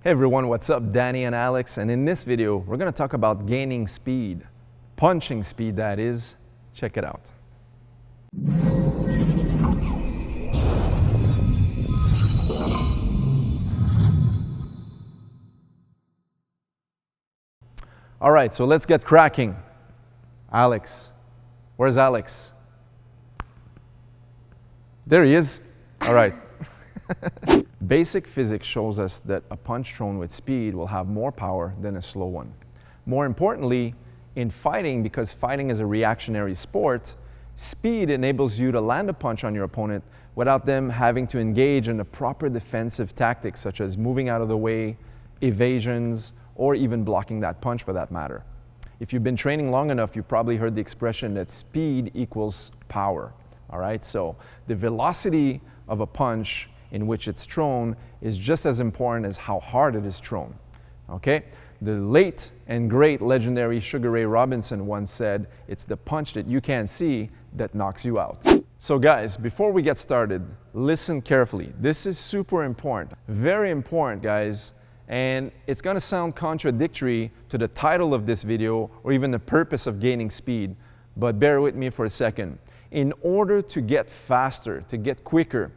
Hey everyone, what's up? Danny and Alex, and in this video we're going to talk about gaining speed, punching speed that is. Check it out. All right, so let's get cracking. Alex, where's Alex? There he is. All right. Basic physics shows us that a punch thrown with speed will have more power than a slow one. More importantly, in fighting, because fighting is a reactionary sport, speed enables you to land a punch on your opponent without them having to engage in the proper defensive tactics such as moving out of the way, evasions, or even blocking that punch for that matter. If you've been training long enough, you've probably heard the expression that speed equals power. All right, so the velocity of a punch in which it's thrown is just as important as how hard it is thrown. Okay? The late and great legendary Sugar Ray Robinson once said, "It's the punch that you can't see that knocks you out." So guys, before we get started, listen carefully. This is super important, very important, guys. And it's going to sound contradictory to the title of this video or even the purpose of gaining speed, but bear with me for a second. In order to get faster, to get quicker,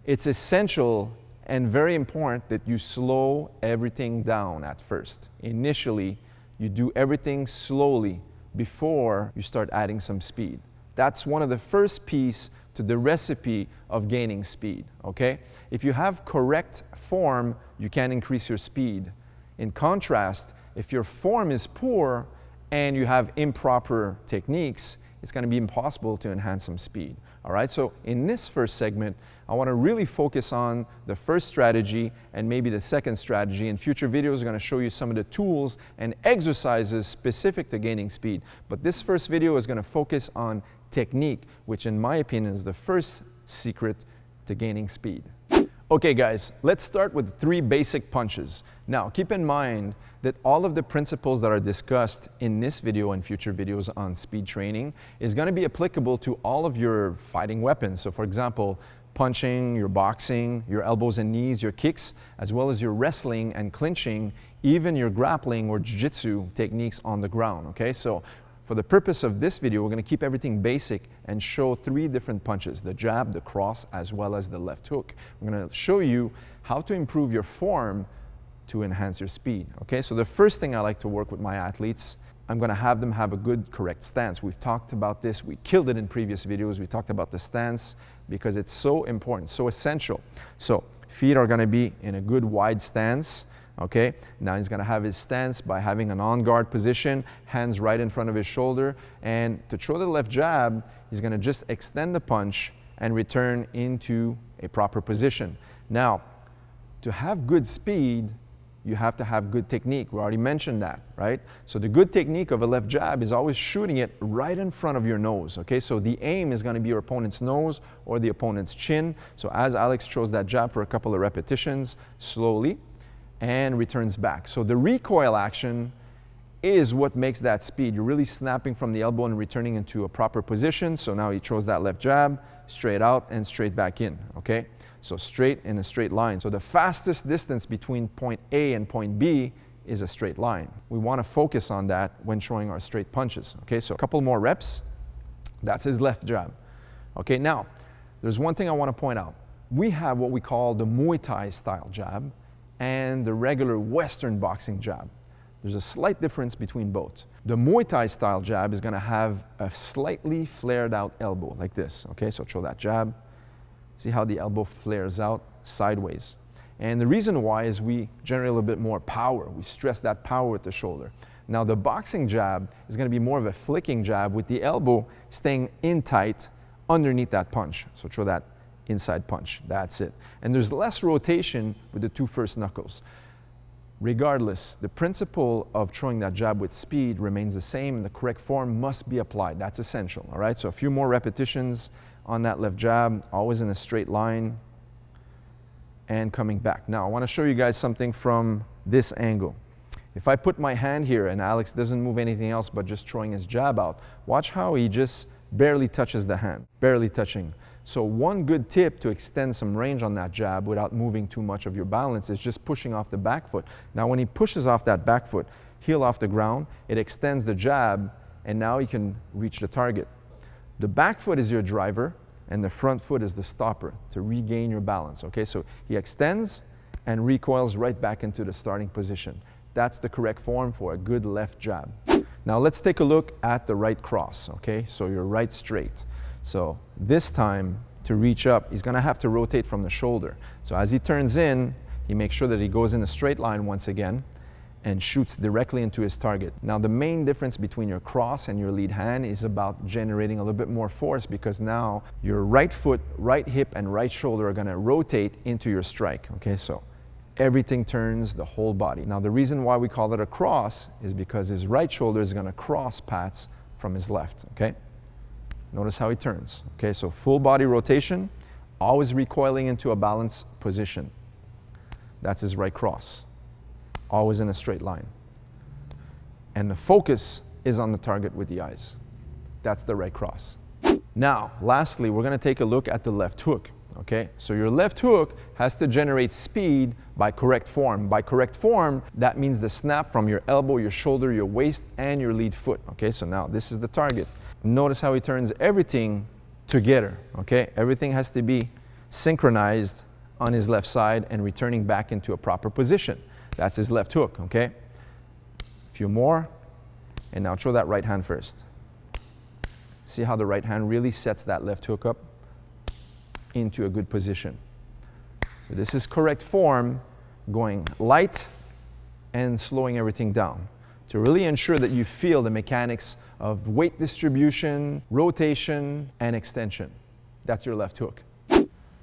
it's essential and very important that you slow everything down at first. Initially, you do everything slowly before you start adding some speed. That's one of the first piece to the recipe of gaining speed, okay? If you have correct form, you can increase your speed. In contrast, if your form is poor and you have improper techniques, it's going to be impossible to enhance some speed. All right, so in this first segment, I want to really focus on the first strategy and maybe the second strategy. In future videos, I'm going to show you some of the tools and exercises specific to gaining speed. But this first video is going to focus on technique, which in my opinion is the first secret to gaining speed. Okay guys, let's start with 3 basic punches. Now keep in mind that all of the principles that are discussed in this video and future videos on speed training is going to be applicable to all of your fighting weapons. So for example, punching, your boxing, your elbows and knees, your kicks, as well as your wrestling and clinching, even your grappling or jiu-jitsu techniques on the ground, okay? So for the purpose of this video, we're going to keep everything basic and show 3 different punches, the jab, the cross, as well as the left hook. We're going to show you how to improve your form to enhance your speed, okay? So the first thing I like to work with my athletes, I'm going to have them have a good, correct stance. We've talked about this. We killed it in previous videos. We talked about the stance because it's so important, so essential. So feet are going to be in a good wide stance. Okay, now he's going to have his stance by having an on-guard position, hands right in front of his shoulder, and to throw the left jab, he's going to just extend the punch and return into a proper position. Now, to have good speed, you have to have good technique. We already mentioned that, right? So the good technique of a left jab is always shooting it right in front of your nose, okay? So the aim is going to be your opponent's nose or the opponent's chin. So as Alex throws that jab for a couple of repetitions, slowly, and returns back. So the recoil action is what makes that speed. You're really snapping from the elbow and returning into a proper position. So now he throws that left jab, straight out and straight back in, okay? So straight in a straight line. So the fastest distance between point A and point B is a straight line. We want to focus on that when throwing our straight punches, okay? So a couple more reps. That's his left jab. Okay, now, there's one thing I want to point out. We have what we call the Muay Thai style jab and the regular Western boxing jab. There's a slight difference between both. The Muay Thai style jab is going to have a slightly flared out elbow like this. Okay, so throw that jab. See how the elbow flares out sideways. And the reason why is we generate a little bit more power. We stress that power with the shoulder. Now the boxing jab is going to be more of a flicking jab with the elbow staying in tight underneath that punch. So throw that inside punch. That's it. And there's less rotation with the 2 first knuckles. Regardless, the principle of throwing that jab with speed remains the same and the correct form must be applied. That's essential, all right? So a few more repetitions on that left jab, always in a straight line and coming back. Now I want to show you guys something from this angle. If I put my hand here and Alex doesn't move anything else but just throwing his jab out, watch how he just barely touches the hand, barely touching. So one good tip to extend some range on that jab without moving too much of your balance is just pushing off the back foot. Now when he pushes off that back foot, heel off the ground, it extends the jab, and now he can reach the target. The back foot is your driver, and the front foot is the stopper to regain your balance, okay? So he extends and recoils right back into the starting position. That's the correct form for a good left jab. Now let's take a look at the right cross, okay? So your right straight. So this time, to reach up, he's gonna have to rotate from the shoulder. So as he turns in, he makes sure that he goes in a straight line once again and shoots directly into his target. Now the main difference between your cross and your lead hand is about generating a little bit more force, because now your right foot, right hip, and right shoulder are gonna rotate into your strike, okay? So everything turns, the whole body. Now the reason why we call it a cross is because his right shoulder is gonna cross Pat's from his left, okay? Notice how he turns, okay? So full body rotation, always recoiling into a balanced position. That's his right cross, always in a straight line. And the focus is on the target with the eyes. That's the right cross. Now, lastly, we're gonna take a look at the left hook, okay? So your left hook has to generate speed by correct form. By correct form, that means the snap from your elbow, your shoulder, your waist, and your lead foot, okay? So now this is the target. Notice how he turns everything together, okay? Everything has to be synchronized on his left side and returning back into a proper position. That's his left hook, okay? A few more, and now throw that right hand first. See how the right hand really sets that left hook up into a good position. So this is correct form, going light and slowing everything down to really ensure that you feel the mechanics of weight distribution, rotation, and extension. That's your left hook.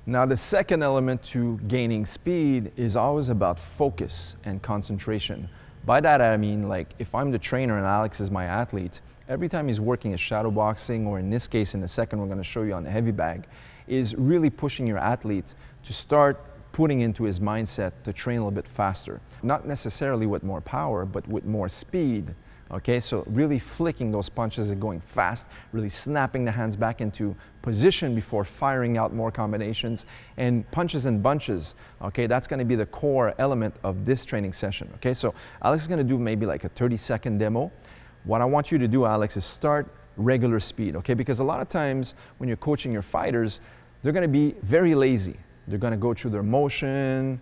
Now the second element to gaining speed is always about focus and concentration. By that I mean, like, if I'm the trainer and Alex is my athlete, every time he's working at shadow boxing, or in this case in a second we're going to show you on the heavy bag, is really pushing your athlete to start putting into his mindset to train a little bit faster. Not necessarily with more power, but with more speed. Okay, so really flicking those punches and going fast, really snapping the hands back into position before firing out more combinations, and punches and bunches. Okay, that's going to be the core element of this training session. Okay, so Alex is going to do maybe like a 30-second demo. What I want you to do, Alex, is start regular speed. Okay, because a lot of times when you're coaching your fighters, they're going to be very lazy. They're going to go through their motion,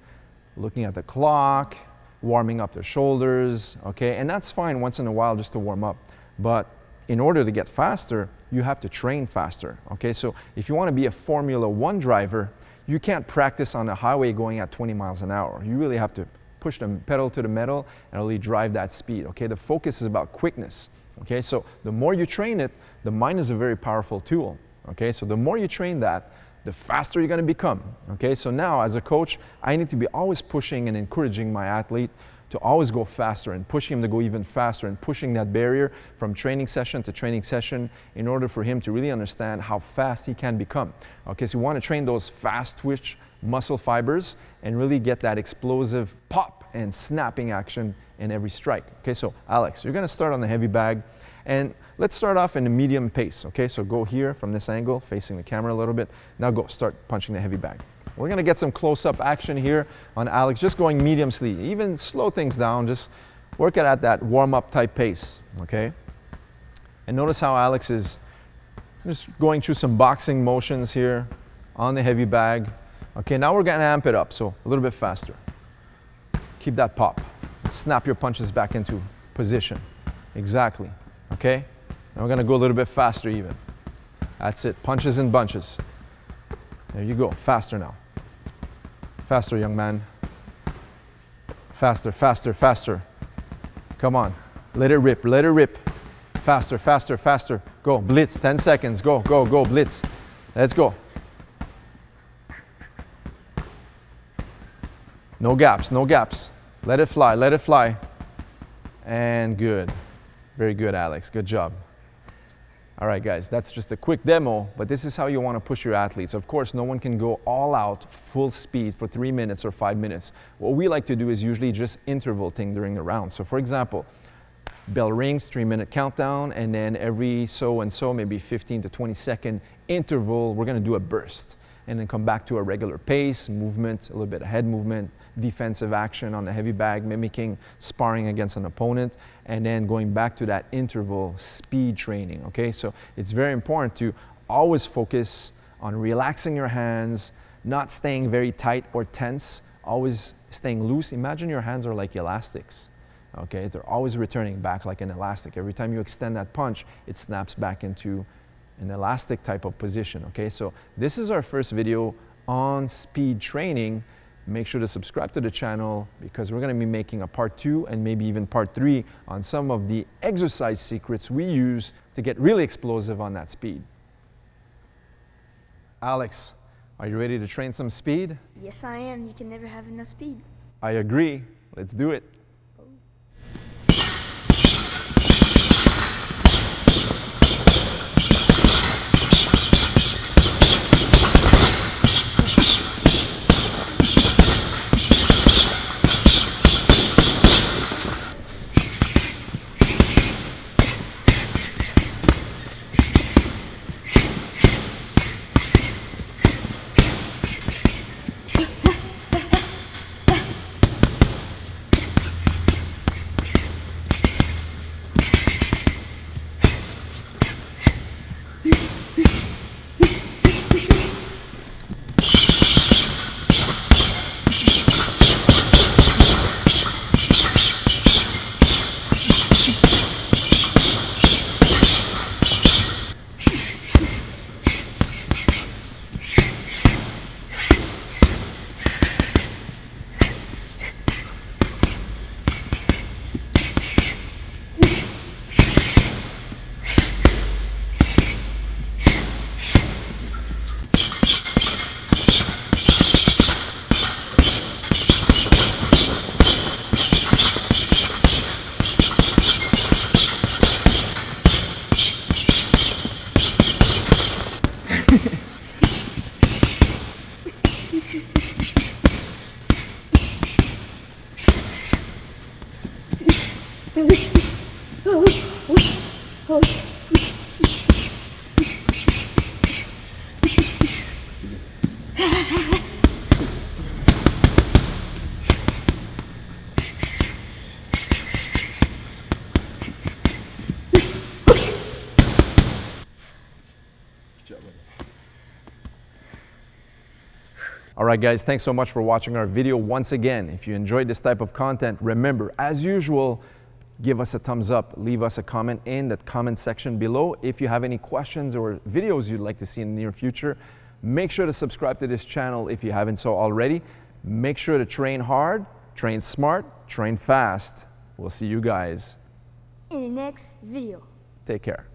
looking at the clock, warming up their shoulders, okay? And that's fine once in a while just to warm up. But in order to get faster, you have to train faster, okay? So if you want to be a Formula One driver, you can't practice on the highway going at 20 miles an hour. You really have to push the pedal to the metal and really drive that speed, okay? The focus is about quickness, okay? So the more you train it, the mind is a very powerful tool, okay? So the more you train that, the faster you're going to become, okay? So now as a coach, I need to be always pushing and encouraging my athlete to always go faster and pushing him to go even faster and pushing that barrier from training session to training session in order for him to really understand how fast he can become. Okay, so we want to train those fast twitch muscle fibers and really get that explosive pop and snapping action in every strike. Okay, so Alex, you're going to start on the heavy bag. And let's start off in a medium pace, okay? So go here from this angle, facing the camera a little bit. Now go, start punching the heavy bag. We're gonna get some close-up action here on Alex, just going medium speed. Even slow things down, just work it at that warm-up type pace, okay? And notice how Alex is just going through some boxing motions here on the heavy bag. Okay, now we're gonna amp it up, so a little bit faster. Keep that pop. Snap your punches back into position. Exactly. Okay, now we're gonna go a little bit faster even. That's it, punches and bunches. There you go, faster now. Faster, young man. Faster, faster, faster. Come on, let it rip, let it rip. Faster, faster, faster. Go, blitz, 10 seconds, go, go, go, blitz. Let's go. No gaps, no gaps. Let it fly, let it fly. And good. Very good, Alex. Good job. All right, guys, that's just a quick demo, but this is how you want to push your athletes. Of course, no one can go all out, full speed for 3 minutes or 5 minutes. What we like to do is usually just interval thing during the round. So for example, bell rings, 3-minute countdown, and then every so and so, maybe 15 to 20-second interval, we're gonna do a burst. And then come back to a regular pace, movement, a little bit of head movement, defensive action on the heavy bag, mimicking sparring against an opponent, and then going back to that interval speed training, okay? So it's very important to always focus on relaxing your hands, not staying very tight or tense, always staying loose. Imagine your hands are like elastics, okay? They're always returning back like an elastic. Every time you extend that punch, it snaps back into an elastic type of position, okay? So this is our first video on speed training. Make sure to subscribe to the channel because we're gonna be making a part 2 and maybe even part 3 on some of the exercise secrets we use to get really explosive on that speed. Alex, are you ready to train some speed? Yes, I am. You can never have enough speed. I agree. Let's do it. All right, guys, thanks so much for watching our video. Once again, if you enjoyed this type of content, remember, as usual, give us a thumbs up, leave us a comment in the comment section below. If you have any questions or videos you'd like to see in the near future, make sure to subscribe to this channel if you haven't so already. Make sure to train hard, train smart, train fast. We'll see you guys in the next video. Take care.